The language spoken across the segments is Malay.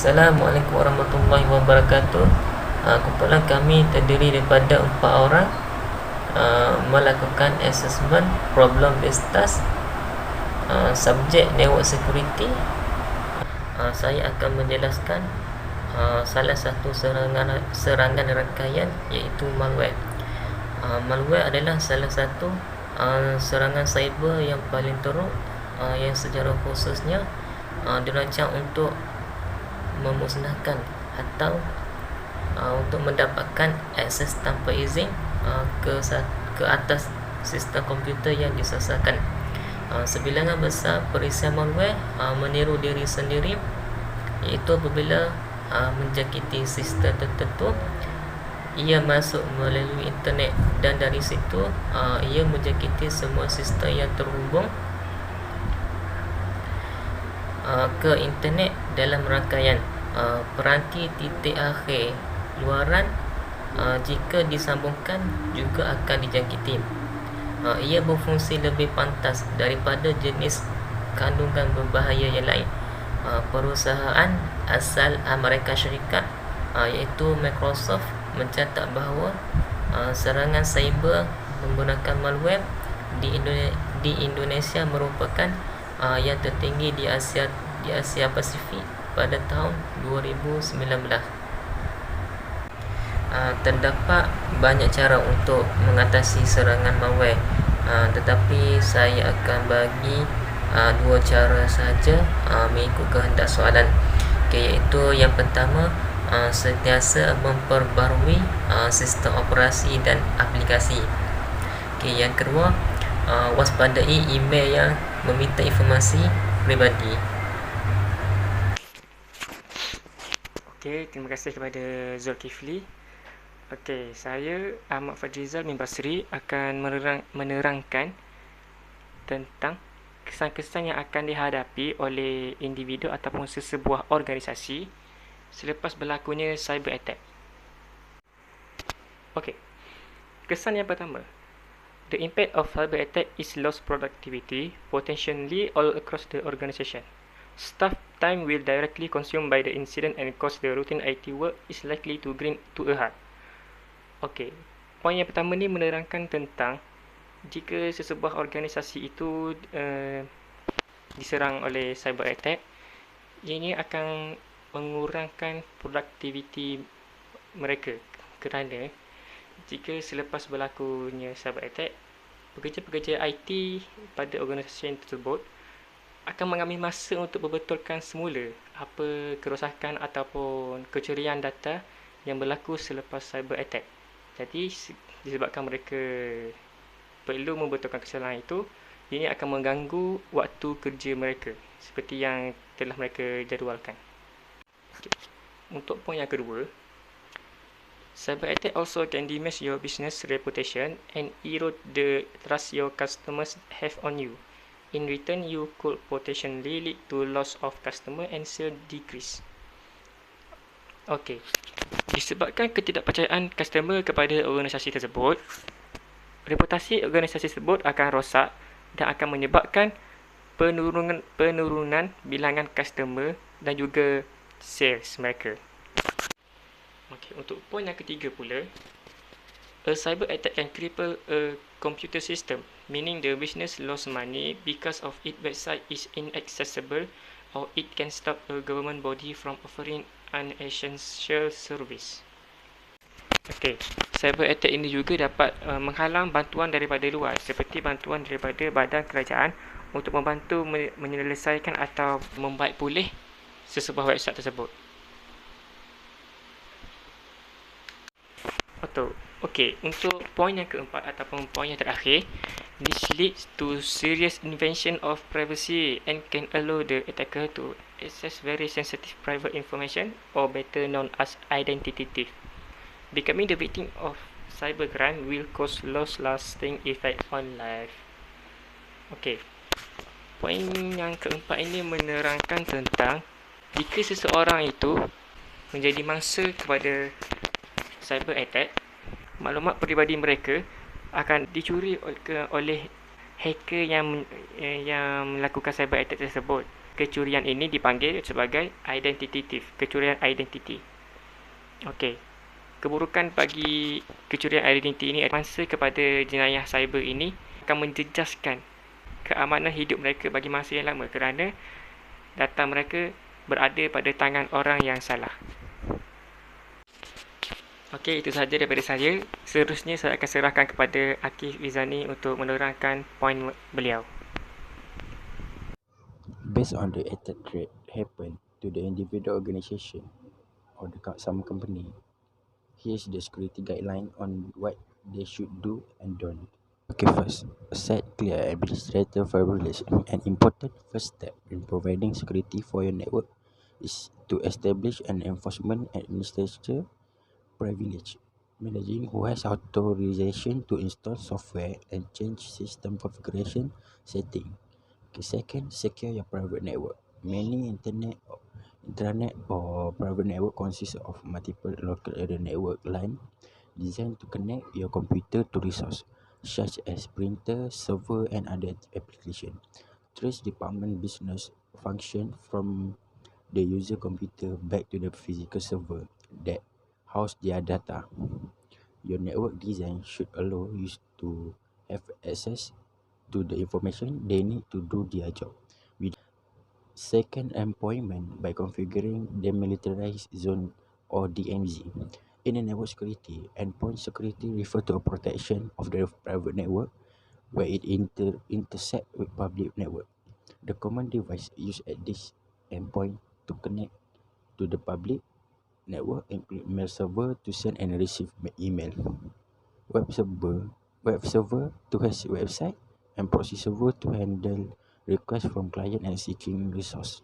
Assalamualaikum warahmatullahi wabarakatuh. Kumpulan kami terdiri daripada 4 orang melakukan assessment problem based task, subjek network security. Saya akan menjelaskan salah satu serangan rangkaian, iaitu malware. Malware adalah salah satu serangan cyber yang paling teruk yang secara khususnya dirancang untuk memusnahkan atau untuk mendapatkan akses tanpa izin ke atas sistem komputer yang disasarkan. Sebilangan besar perisian malware meniru diri sendiri, iaitu apabila menjangkiti sistem tertentu, ia masuk melalui internet dan dari situ ia menjangkiti semua sistem yang terhubung ke internet dalam rangkaian peranti titik akhir luaran jika disambungkan juga akan dijangkiti. Ia berfungsi lebih pantas daripada jenis kandungan berbahaya yang lain. Perusahaan asal Amerika Syarikat iaitu Microsoft mencatat bahawa serangan cyber menggunakan malware di Indonesia merupakan yang tertinggi di Asia Pasifik pada tahun 2019. Terdapat banyak cara untuk mengatasi serangan malware, tetapi saya akan bagi 2 cara sahaja mengikut kehendak soalan. Iaitu yang pertama, sentiasa memperbarui sistem operasi dan aplikasi. Yang kedua, waspadai email yang meminta informasi peribadi. Terima kasih kepada Zulkifli. Saya Ahmad Fadrizal bin Basri akan menerangkan tentang kesan-kesan yang akan dihadapi oleh individu ataupun sesebuah organisasi selepas berlakunya cyber attack. Kesan yang pertama, the impact of cyber attack is lost productivity, potentially all across the organisation. Staff time will directly consumed by the incident and cause the routine IT work is likely to grind to a halt. Poin yang pertama ni menerangkan tentang jika sesebuah organisasi itu diserang oleh cyber attack, ini akan mengurangkan produktiviti mereka, kerana jika selepas berlakunya cyber attack, pekerja-pekerja IT pada organisasi tersebut akan mengambil masa untuk membetulkan semula apa kerosakan ataupun kecurian data yang berlaku selepas cyber attack. Jadi disebabkan mereka perlu membetulkan kesalahan itu, ini akan mengganggu waktu kerja mereka seperti yang telah mereka jadualkan. Untuk poin yang kedua, cyber attack also can damage your business reputation and erode the trust your customers have on you. In return, you could potentially lead to loss of customer and sale decrease. Disebabkan ketidakpercayaan customer kepada organisasi tersebut, reputasi organisasi tersebut akan rosak dan akan menyebabkan penurunan bilangan customer dan juga sales mereka. Untuk poin yang ketiga pula, a cyber attack can cripple a computer system, meaning the business lost money because of its website is inaccessible, or it can stop a government body from offering an essential service. Cyber attack ini juga dapat menghalang bantuan daripada luar, seperti bantuan daripada badan kerajaan untuk membantu menyelesaikan atau membaik pulih sesebuah website tersebut. Untuk poin yang keempat ataupun poin yang terakhir, this leads to serious invasion of privacy and can allow the attacker to access very sensitive private information, or better known as identity theft. Becoming the victim of cybercrime will cause long-lasting effect on life. Poin yang keempat ini menerangkan tentang jika seseorang itu menjadi mangsa kepada cyber attack, maklumat peribadi mereka akan dicuri oleh hacker yang melakukan cyber attack tersebut. kecurian ini dipanggil sebagai identity thief, kecurian identiti. Okey. Keburukan bagi kecurian identiti ini mangsa kepada jenayah cyber ini akan menjejaskan keamanan hidup mereka bagi masa yang lama kerana data mereka berada pada tangan orang yang salah. Okey, itu sahaja daripada saya. Seterusnya saya akan serahkan kepada Akif Izani untuk menerangkan poin beliau. Based on the attack threat happen to the individual organisation or some company, here's the security guideline on what they should do and don't. Okay, first, set clear administrator privilege. An important first step in providing security for your network is to establish an enforcement administrator privilege, managing who has authorization to install software and change system configuration setting. Okay, second, secure your private network. Many intranet or private network consists of multiple local area network line designed to connect your computer to resource such as printer, server and other application. Trace department business function from the user computer back to the physical server that house their data. Your network design should allow you to have access to the information they need to do their job. Second, employment by configuring demilitarized zone or DMZ. In a network security, endpoint security refer to a protection of the private network where it intersect with public network. The common device used at this endpoint to connect to the public network include mail server to send and receive email, web server to host website, and proxy server to handle requests from client and seeking resource.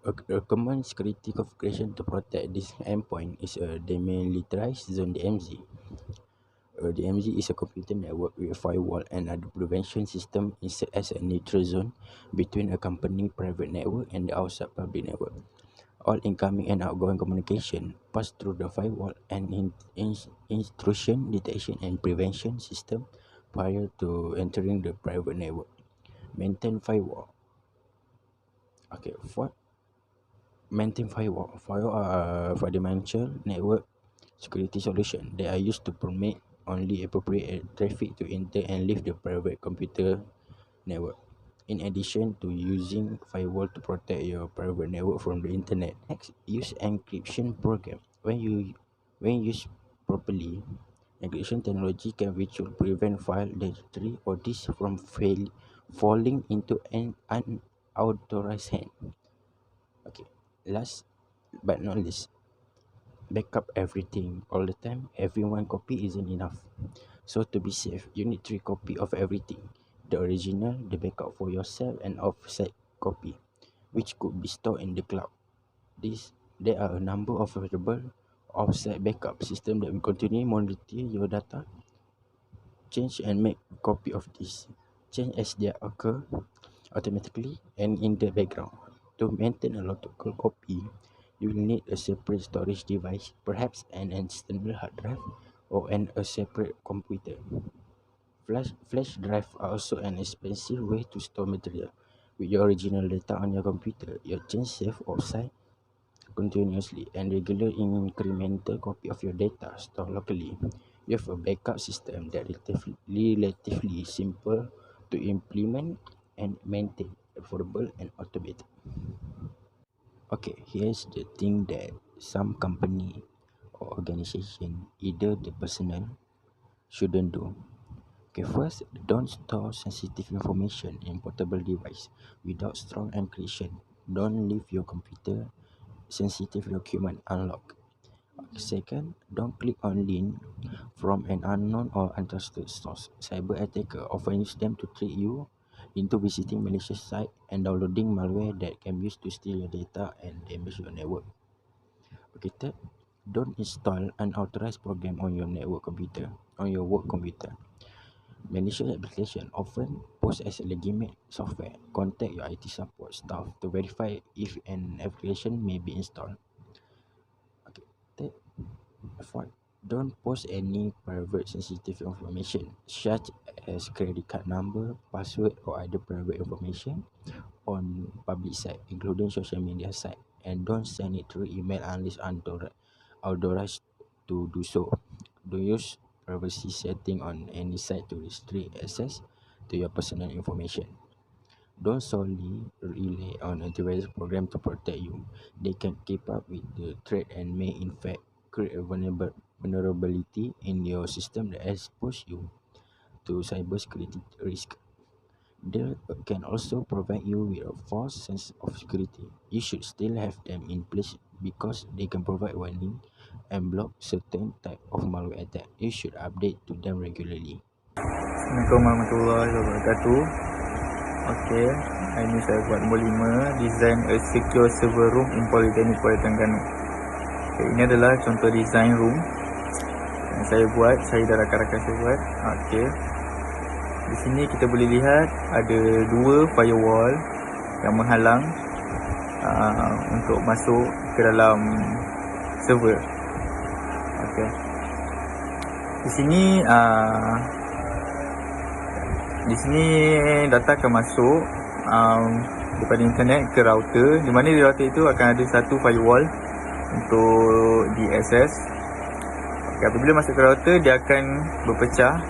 A common security configuration to protect this endpoint is a demilitarized zone DMZ. A DMZ is a computer network with a firewall and other prevention system inserted as a neutral zone between a company private network and the outside public network. All incoming and outgoing communication pass through the firewall and intrusion detection and prevention system prior to entering the private network. Maintain firewall. Okay, maintain firewall. Firewall are fundamental network security solution. They are used to permit only appropriate traffic to enter and leave the private computer network. In addition to using firewall to protect your private network from the internet, next, use encryption program. When used properly, encryption technology can virtually prevent file directory or disk from falling into an unauthorized hand. Okay, last but not least, backup everything all the time. Having one copy isn't enough. So to be safe, you need 3 copies of everything. The original, the backup for yourself, and offset copy, which could be stored in the cloud. There are a number of available offset backup systems that will continually monitor your data, change and make copy of this, change as they occur automatically and in the background. To maintain a local copy, you will need a separate storage device, perhaps an external hard drive or a separate computer. Flash drive are also an expensive way to store material. With your original data on your computer, your change save offsite continuously and regular incremental copy of your data stored locally. You have a backup system that relatively simple to implement and maintain, affordable and automated. Okay, here's the thing that some company or organization, either the personnel, shouldn't do. Okay, first, don't store sensitive information in portable device without strong encryption. Don't leave your computer sensitive document unlocked. Second, don't click on link from an unknown or untrusted source. Cyber attacker often use them to trick you into visiting malicious site and downloading malware that can be used to steal your data and damage your network. Okay, third, don't install unauthorized program on your work computer. Malicious application often pose as legitimate software. Contact your IT support staff to verify if an application may be installed. Okay, fourth, don't post any private sensitive information such as credit card number, password or other private information on public site, including social media site, and don't send it through email unless authorized to do so. Don't use privacy setting on any site to restrict access to your personal information. Don't solely rely on antivirus program to protect you. They can keep up with the threat and may in fact create a vulnerability in your system that expose you to cybersecurity risk. They can also provide you with a false sense of security. You should still have them in place because they can provide warning and block certain type of malware attack. You should update to them regularly. Assalamualaikum warahmatullahi wabarakatuh. Okey, hari ni saya buat nombor 5, design a secure server room in Polytechnic Terengganu. Okay, ini adalah contoh design room yang saya buat, saya dan rakan-rakan saya buat. Okey. Di sini kita boleh lihat ada 2 firewall yang menghalang untuk masuk ke dalam server. Okey. Di sini data akan masuk daripada internet ke router, di mana di router itu akan ada satu firewall untuk diakses. Okay, apabila masuk ke router, dia akan berpecah.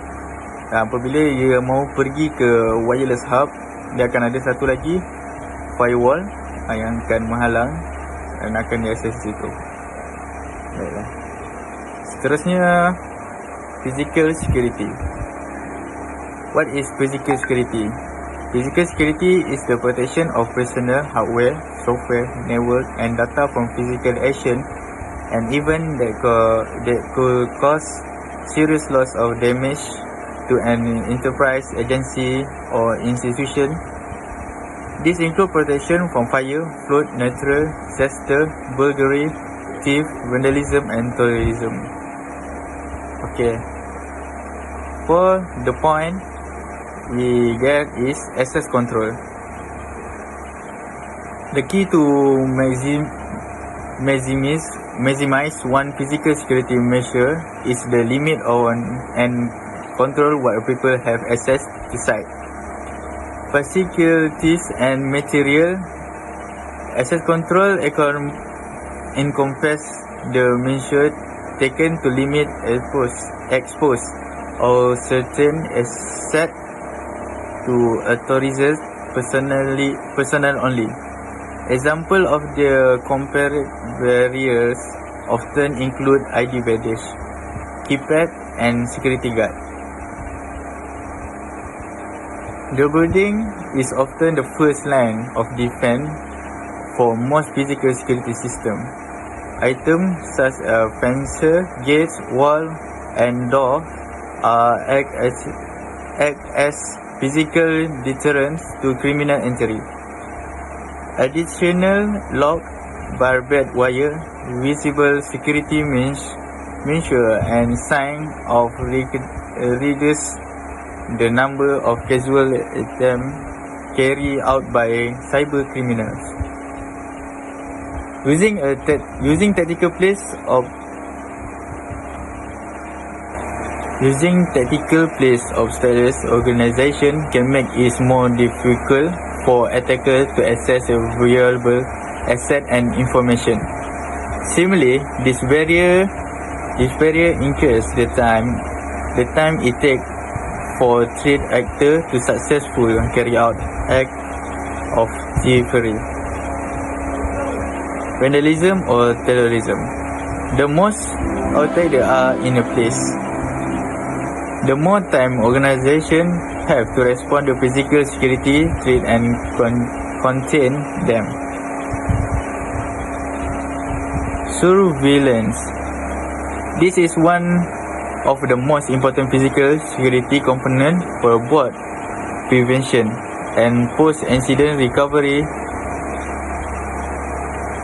Apabila dia mau pergi ke wireless hub, dia akan ada satu lagi firewall yang akan menghalang dan akan diakses situ. Baiklah. Seterusnya, physical security. What is physical security? Physical security is the protection of personal hardware, software, network and data from physical action and even that could cause serious loss of damage to an enterprise, agency or institution. This includes protection from fire, flood, natural disaster, burglary, thief, vandalism and terrorism. Okay. For the point we get is access control. The key to maximize one physical security measure is the limit on and control what people have access to site. Facilities and material access control encompass the measure taken to limit expose or certain asset to authorized personnel only. Example of the compared barriers often include ID badge, keypad and security guard. The building is often the first line of defense for most physical security systems. Items such as fences, gates, wall and door act as physical deterrents to criminal entry. Additional lock, barbed wire, visible security measure and sign of reduce the number of casual attempts carried out by cyber criminals. Using tactical place of status organization can make it more difficult for attackers to access a valuable asset and information. Similarly, this barrier increases the time it takes for threat actor to successfully carry out act of thievery, vandalism or terrorism. The most attack there are in a place, the more time organization have to respond to physical security threat and contain them. Surveillance. This is one of the most important physical security components for both prevention and post-incident recovery.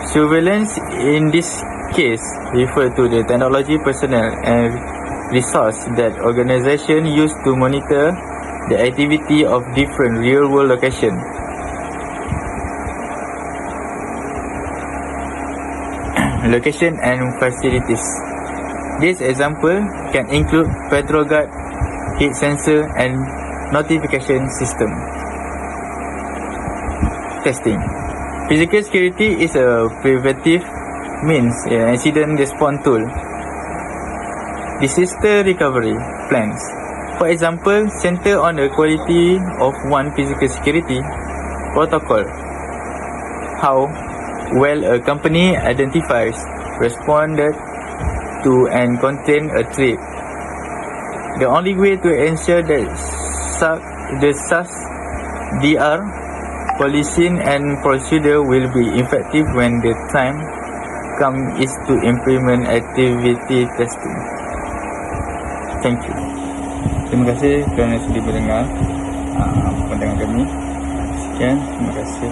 Surveillance in this case refer to the technology, personnel and resource that organization use to monitor the activity of different real-world locations. Location and facilities. This example can include patrol guard, heat sensor and notification system. testing. Physical security is a preventive means, incident response tool. Disaster recovery plans. For example, center on the quality of one physical security protocol. How well a company identifies, responded to and contain a threat. The only way to ensure that the SARS-DR policing and procedure will be effective when the time comes is to implement activity testing. Thank you. Terima kasih kerana sudi mendengar pandangan kami. Sekian, terima kasih.